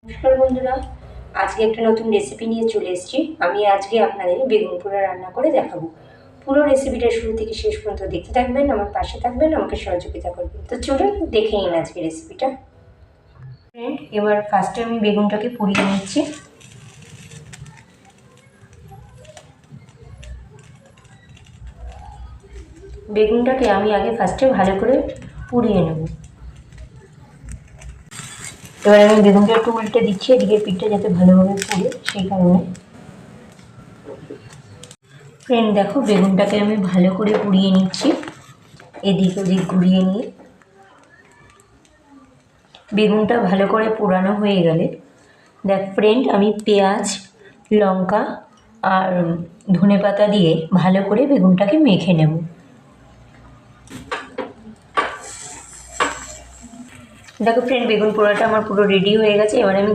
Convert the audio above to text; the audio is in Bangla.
নমস্কার বন্ধুরা, আজকে একটা নতুন রেসিপি নিয়ে চলে এসেছি। আমি আজকে আপনাদের বেগুন পোড়া রান্না করে দেখাবো। পুরো রেসিপিটা শুরু থেকে শেষ পর্যন্ত দেখতে থাকবেন, আমার পাশে থাকবেন, আমাকে সহযোগিতা করবেন। তো চলুন দেখে নিন আজকে রেসিপিটা। ফ্রেন্ড, এবার ফার্স্টে আমি বেগুনটাকে পুড়িয়ে নিচ্ছি। বেগুনটাকে আমি আগে ফার্স্টে ভালো করে পুড়িয়ে নেব। এবার আমি বেগুনটা একটু উল্টে দিচ্ছি, এদিকে পিঠটা যাতে ভালোভাবে পুড়ে, সেই কারণে। ফ্রেন্ড দেখো, বেগুনটাকে আমি ভালো করে পুড়িয়ে নিচ্ছি, এদিক ওদিক ঘুরিয়ে নিয়ে। বেগুনটা ভালো করে পোড়ানো হয়ে গেলে দেখ ফ্রেন্ড, আমি পেঁয়াজ, লঙ্কা আর ধনেপাতা দিয়ে ভালো করে বেগুনটাকে মেখে নেব। দেখো ফ্রেন্ড, বেগুন পোড়াটা আমার পুরো রেডি হয়ে গেছে। এবার আমি